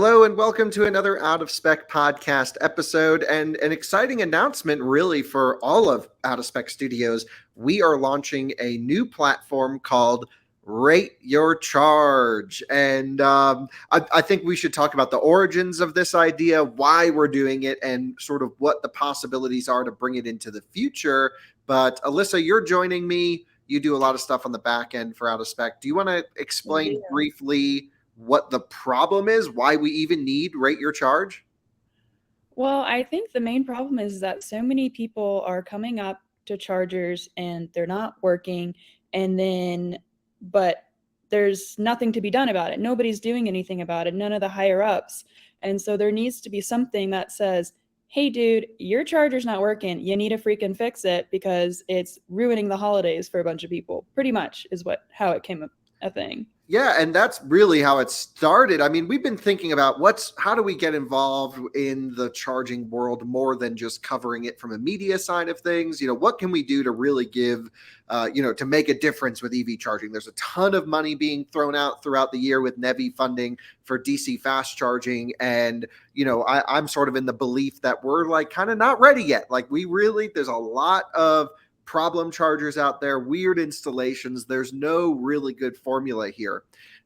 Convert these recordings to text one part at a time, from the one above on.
Hello and welcome to another Out of Spec podcast episode and an exciting announcement really for all of Out of Spec Studios. We are launching a new platform called Rate Your Charge. And I think we should talk about the origins of this idea, why we're doing it, and sort of what the possibilities are to bring it into the future. But Alyssa, you're joining me. You do a lot of stuff on the back end for Out of Spec. Do you want to explain briefly what the problem is, why we even need Rate Your Charge? Well, I think the main problem is that so many people are coming up to chargers and they're not working, but there's nothing to be done about it. Nobody's doing anything about it, none of the higher ups. And so there needs to be something that says, hey, dude, your charger's not working. You need to freaking fix it because it's ruining the holidays for a bunch of people. Pretty much is how it came a thing. Yeah, and that's really how it started. I mean, we've been thinking about how do we get involved in the charging world more than just covering it from a media side of things? What can we do to really give, to make a difference with EV charging? There's a ton of money being thrown out throughout the year with NEVI funding for DC fast charging. And, I'm sort of in the belief that we're like kind of not ready yet. Like there's a lot of problem chargers out there, weird installations. There's no really good formula here.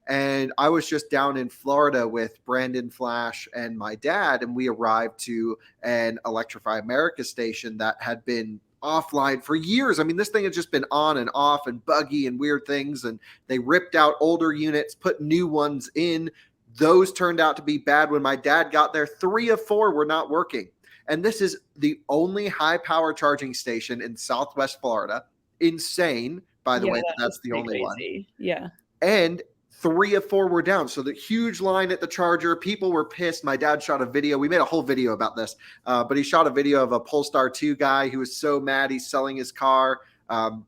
And I was just down in Florida with Brandon Flash and my dad, and we arrived to an Electrify America station that had been offline for years. I mean, this thing had just been on and off and buggy and weird things. And they ripped out older units, put new ones in. Those turned out to be bad. When my dad got there, 3 of 4 were not working. And this is the only high power charging station in Southwest Florida. Insane, by the way, that's the only crazy. One. Yeah. And 3 of 4 were down. So the huge line at the charger, people were pissed. My dad shot a video. We made a whole video about this, but he shot a video of a Polestar 2 guy who was so mad he's selling his car.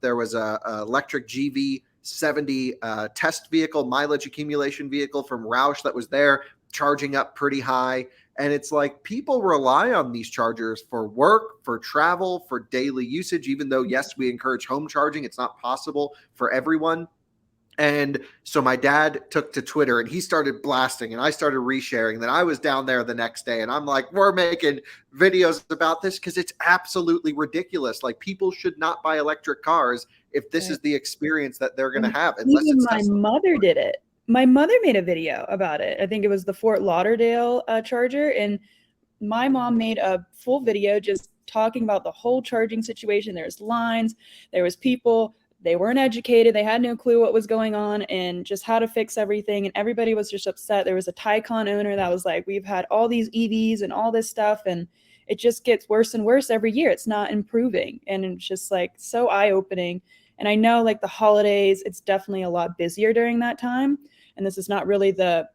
There was a electric GV70 test vehicle, mileage accumulation vehicle from Roush that was there charging up pretty high. And it's like people rely on these chargers for work, for travel, for daily usage, even though, yes, we encourage home charging. It's not possible for everyone. And so my dad took to Twitter and he started blasting and I started resharing. Then I was down there the next day and I'm like, we're making videos about this because it's absolutely ridiculous. Like people should not buy electric cars if this is the experience that they're going to have. Even my mother did it. My mother made a video about it. I think it was the Fort Lauderdale charger. And my mom made a full video just talking about the whole charging situation. There's lines, there was people, they weren't educated. They had no clue what was going on and just how to fix everything. And everybody was just upset. There was a Taycan owner that was like, we've had all these EVs and all this stuff. And it just gets worse and worse every year. It's not improving. And it's just like so eye-opening. And I know like the holidays, it's definitely a lot busier during that time. And this is not really the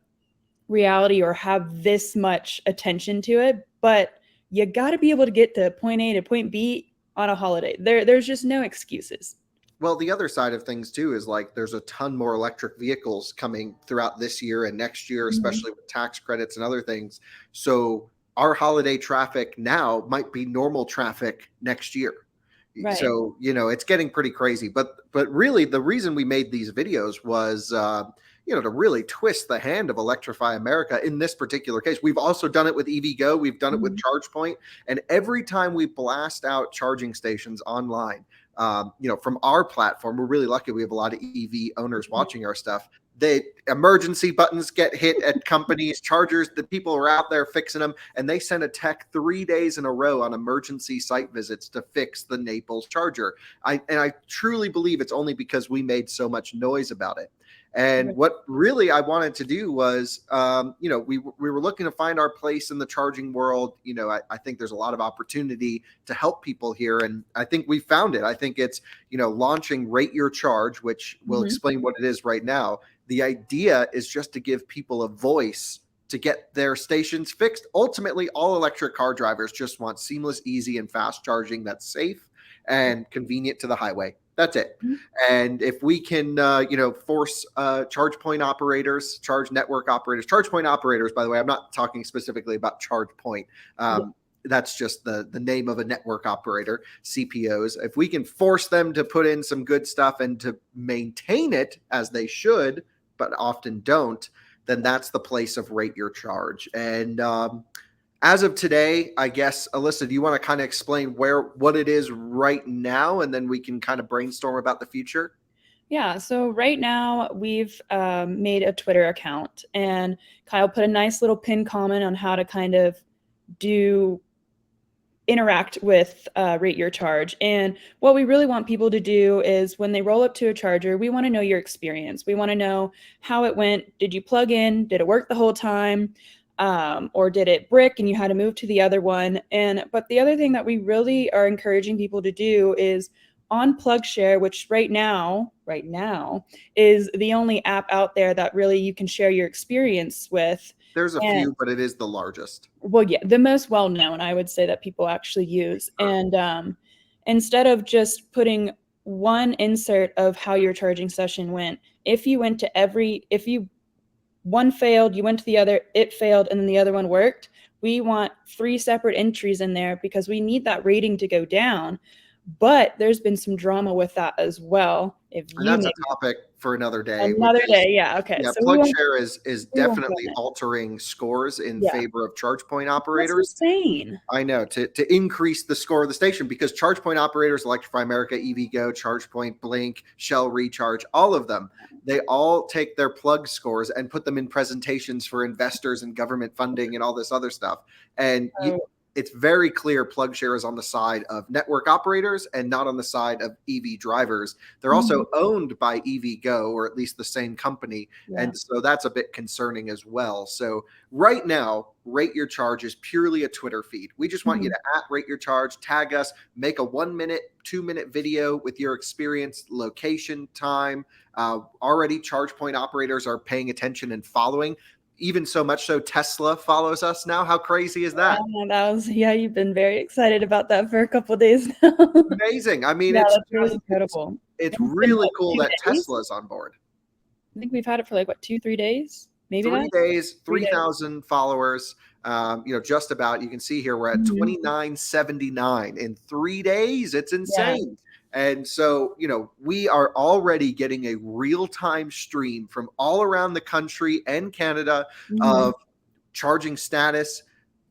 reality or have this much attention to it, but you got to be able to get to point A to point B on a holiday. There's just no excuses. Well, the other side of things too is like there's a ton more electric vehicles coming throughout this year and next year, especially with tax credits and other things. So our holiday traffic now might be normal traffic next year. Right. So, it's getting pretty crazy. But really, the reason we made these videos was, to really twist the hand of Electrify America in this particular case. We've also done it with EVgo. We've done it with ChargePoint. And every time we blast out charging stations online, from our platform, we're really lucky. We have a lot of EV owners watching our stuff. The emergency buttons get hit at companies, chargers, the people are out there fixing them, and they send a tech 3 days in a row on emergency site visits to fix the Naples charger. I truly believe it's only because we made so much noise about it. And what really I wanted to do was, we were looking to find our place in the charging world. I think there's a lot of opportunity to help people here. And I think we found it. I think it's, launching Rate Your Charge, which we'll explain what it is right now. The idea is just to give people a voice to get their stations fixed. Ultimately, all electric car drivers just want seamless, easy, and fast charging that's safe and convenient to the highway. That's it. And if we can, force charge point operators, charge network operators, charge point operators, by the way, I'm not talking specifically about charge point. That's just the name of a network operator, CPOs. If we can force them to put in some good stuff and to maintain it as they should, but often don't, then that's the place of Rate Your Charge. And as of today, I guess, Alyssa, do you want to kind of explain what it is right now, and then we can kind of brainstorm about the future? Yeah, so right now we've made a Twitter account, and Kyle put a nice little pin comment on how to kind of do interact with Rate Your Charge. And what we really want people to do is when they roll up to a charger, we want to know your experience. We want to know how it went. Did you plug in? Did it work the whole time? Or did it brick and you had to move to the other one? But the other thing that we really are encouraging people to do is on PlugShare, which right now is the only app out there that really you can share your experience with. There's a And few, but it is the largest. well, yeah, the most well-known, I would say, that people actually use. Sure. And instead of just putting one insert of how your charging session went, if one failed, you went to the other, it failed, and then the other one worked, we want 3 separate entries in there because we need that rating to go down. But there's been some drama with that as well. And that's a topic for another day. Another day, yeah, okay. Yeah, So PlugShare is we won't definitely comment. altering scores in Yeah. favor of charge point That's operators. insane. I know, to increase the score of the station, because charge point operators, Electrify America, EVgo, ChargePoint, Blink, Shell Recharge, all of them, they all take their plug scores and put them in presentations for investors and government funding and all this other stuff. And it's very clear PlugShare is on the side of network operators and not on the side of EV drivers. They're also owned by EVgo, or at least the same company. Yeah. And so that's a bit concerning as well. So right now, Rate Your Charge is purely a Twitter feed. We just want you to @Rate Your Charge, tag us, make a 1 minute, 2 minute video with your experience, location, time. Already charge point operators are paying attention and following. Even so much so Tesla follows us now. How crazy is that? You've been very excited about that for a couple of days now. Amazing. I mean, Yeah, it's that's really incredible. It's And really like cool 2 that days? Tesla's on board. I think we've had it for like, what, 2-3 days? Maybe 3 that? days, 3 days. 3,000 followers. Just about. You can see here we're at 2979 in 3 days. It's insane. And so, we are already getting a real-time stream from all around the country and Canada of charging status,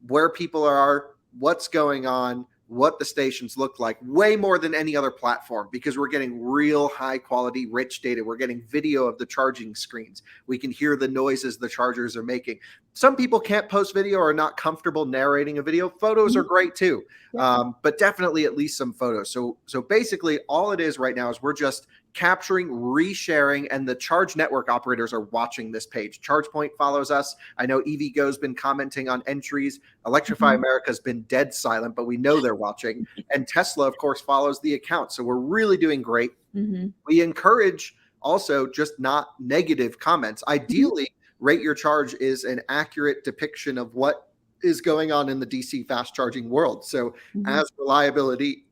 where people are, what's going on, what the stations look like, way more than any other platform, because we're getting real high quality, rich data. We're getting video of the charging screens. We can hear the noises the chargers are making. Some people can't post video or are not comfortable narrating a video. Photos are great too, but definitely at least some photos. So basically all it is right now is we're just capturing, resharing, and the charge network operators are watching this page. ChargePoint follows us. I know EVgo's been commenting on entries. Electrify America's been dead silent, but we know they're watching. And Tesla, of course, follows the account. So we're really doing great. We encourage also just not negative comments. Ideally, Rate Your Charge is an accurate depiction of what is going on in the DC fast charging world. So as reliability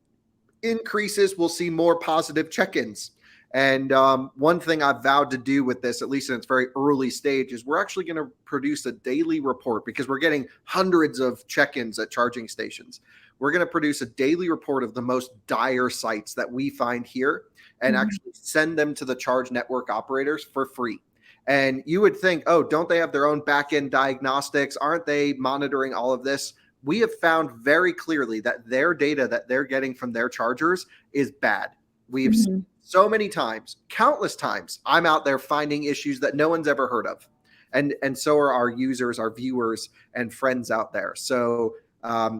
increases, we'll see more positive check-ins. And one thing I've vowed to do with this, at least in its very early stage, is we're actually going to produce a daily report, because we're getting hundreds of check-ins at charging stations. We're going to produce a daily report of the most dire sites that we find here and actually send them to the charge network operators for free. And you would think, oh, don't they have their own back-end diagnostics? Aren't they monitoring all of this? We have found very clearly that their data that they're getting from their chargers is bad. We've seen so many times, countless times, I'm out there finding issues that no one's ever heard of. And so are our users, our viewers, and friends out there. So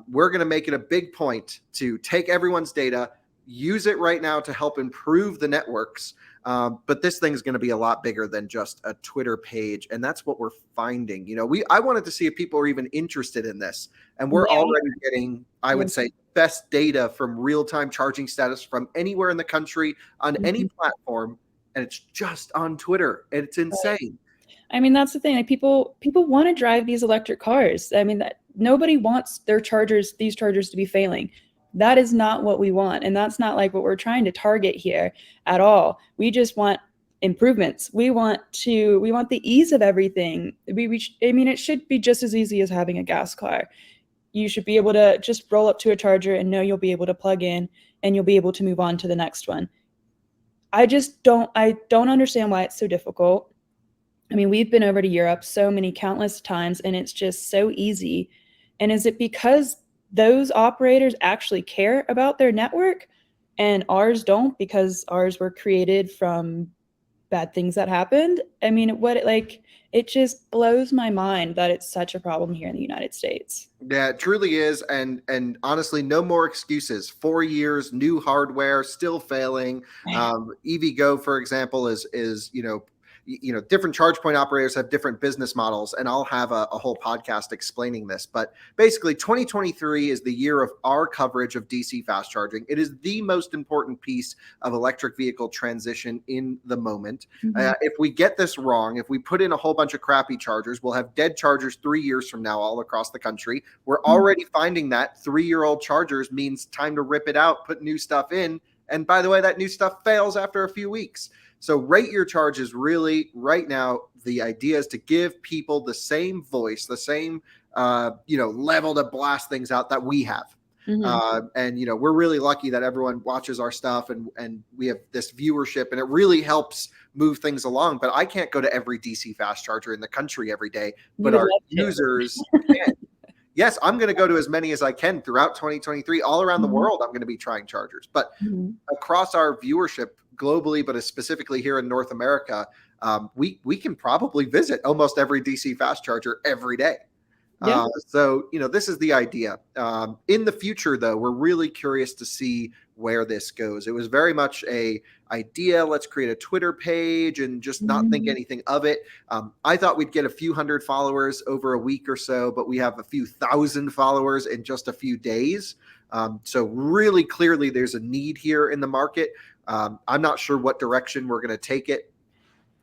we're going to make it a big point to take everyone's data, use it right now to help improve the networks. But this thing is going to be a lot bigger than just a Twitter page. And that's what we're finding. I wanted to see if people are even interested in this. And we're already getting, I would say, best data from real-time charging status from anywhere in the country on any platform. And it's just on Twitter. And it's insane. I mean, that's the thing. Like people want to drive these electric cars. I mean, that nobody wants these chargers to be failing. That is not what we want. And that's not like what we're trying to target here at all. We just want improvements. We want the ease of everything. It should be just as easy as having a gas car. You should be able to just roll up to a charger and know you'll be able to plug in and you'll be able to move on to the next one. I don't understand why it's so difficult. I mean, we've been over to Europe so many countless times, and it's just so easy. And is it because those operators actually care about their network and ours don't, because ours were created from bad things that happened? I mean, it just blows my mind that it's such a problem here in the United States. Yeah, it truly is, and honestly, no more excuses. 4 years, new hardware, still failing. EVgo, for example, is different charge point operators have different business models, and I'll have a whole podcast explaining this. But basically, 2023 is the year of our coverage of DC fast charging. It is the most important piece of electric vehicle transition in the moment. Mhm. If we get this wrong, if we put in a whole bunch of crappy chargers, we'll have dead chargers 3 years from now all across the country. We're already finding that 3-year-old chargers means time to rip it out, put new stuff in. And by the way, that new stuff fails after a few weeks. So rate your charge is really right now, the idea is to give people the same voice, the same level to blast things out that we have. Mhm. And we're really lucky that everyone watches our stuff, and we have this viewership, and it really helps move things along. But I can't go to every DC fast charger in the country every day, You but would our love to. users can. Yes, I'm going to go to as many as I can throughout 2023. All around the Mhm. world, I'm going to be trying chargers. But Mhm. across our viewership globally, but specifically here in North America, we can probably visit almost every DC fast charger every day. Yeah. This is the idea. In the future, though, we're really curious to see where this goes. It was very much a idea. Let's create a Twitter page and just not think Mhm. anything of it. I thought we'd get a few hundred followers over a week or so, but we have a few thousand followers in just a few days. So really clearly, there's a need here in the market. I'm not sure what direction we're going to take it.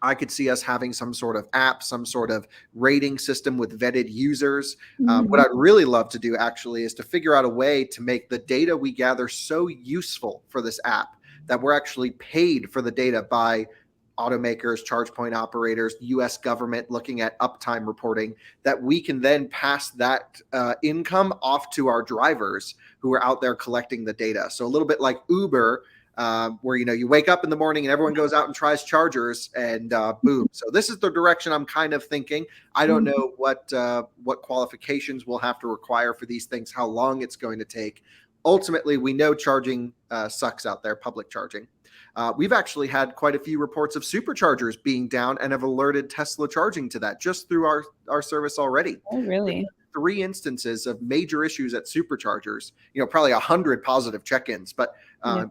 I could see us having some sort of app, some sort of rating system with vetted users. What Mhm. I'd really love to do actually is to figure out a way to make the data we gather so useful for this app that we're actually paid for the data by automakers, charge point operators, US government looking at uptime reporting, that we can then pass that income off to our drivers who are out there collecting the data. So a little bit like Uber, where you wake up in the morning and everyone goes out and tries chargers, and boom. So this is the direction I'm kind of thinking. I don't Mhm. know what qualifications we'll have to require for these things, how long it's going to take. Ultimately, we know charging sucks out there, public charging. We've actually had quite a few reports of superchargers being down and have alerted Tesla charging to that just through our service already. Oh, really? 3 instances of major issues at superchargers, probably 100 positive check-ins, but Yeah.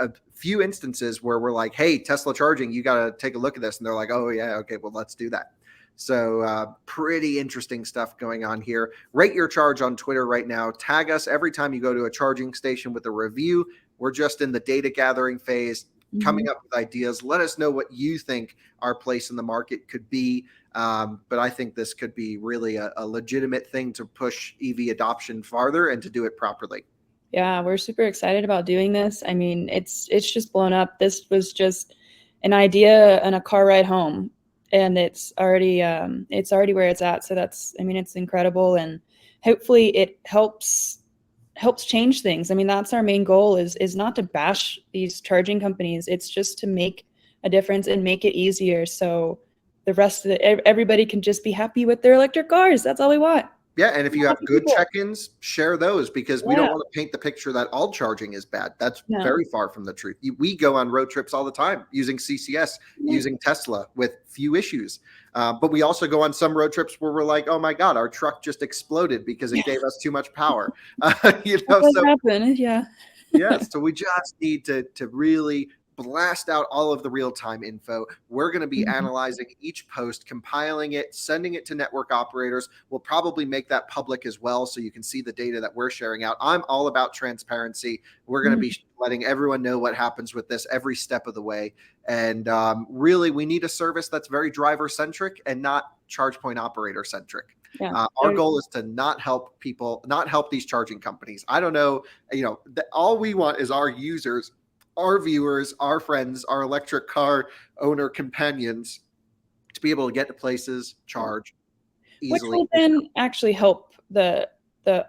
a few instances where we're like, hey, Tesla charging, you got to take a look at this. And they're like, oh yeah, okay, well, let's do that. So pretty interesting stuff going on here. Rate your charge on Twitter right now. Tag us every time you go to a charging station with a review. We're just in the data gathering phase, coming Mhm. up with ideas. Let us know what you think our place in the market could be. But I think this could be really a legitimate thing to push EV adoption farther and to do it properly. Yeah, we're super excited about doing this. I mean, it's just blown up. This was just an idea and a car ride home, and it's already where it's at. So that's, I mean, it's incredible, and hopefully it helps change things. I mean, that's our main goal, is not to bash these charging companies. It's just to make a difference and make it easier, so the rest of everybody can just be happy with their electric cars. That's all we want. Yeah, and if you have Happy good people. check-ins, share those, because we don't Yeah. want to paint the picture that all charging is bad. That's No. very far from the truth. We go on road trips all the time using CCS, Yeah. using Tesla with few issues. But we also go on some road trips where we're like, oh my God, our truck just exploded because it gave us too much power. That does So happen, yeah. yes, so we just need to really blast out all of the real-time info. We're going to be Mhm. analyzing each post, compiling it, sending it to network operators. We'll probably make that public as well, so you can see the data that we're sharing out. I'm all about transparency. We're going to Mhm. be letting everyone know what happens with this every step of the way. And really, we need a service that's very driver-centric and not charge point operator-centric. Yeah. Our goal is to not help people, not help these charging companies. I don't know, all we want is our users, our viewers, our friends, our electric car owner companions to be able to get to places, charge Which easily. will then actually help the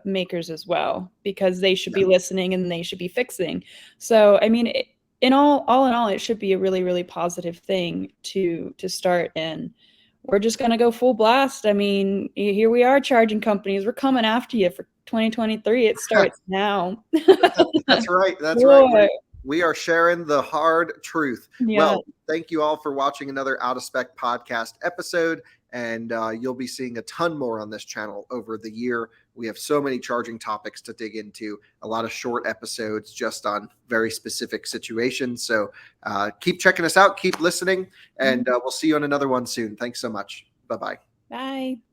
makers as well, because they should Yeah. be listening and they should be fixing. So, I mean, in all in all, it should be a really, really positive thing to start. And we're just going to go full blast. I mean, here we are, charging companies. We're coming after you for 2023. It starts now. That's right. That's Boy. right. We are sharing the hard truth. Yeah. Well, thank you all for watching another Out of Spec podcast episode. And you'll be seeing a ton more on this channel over the year. We have so many charging topics to dig into, a lot of short episodes just on very specific situations. So keep checking us out, keep listening, and we'll see you on another one soon. Thanks so much. Bye-bye. Bye.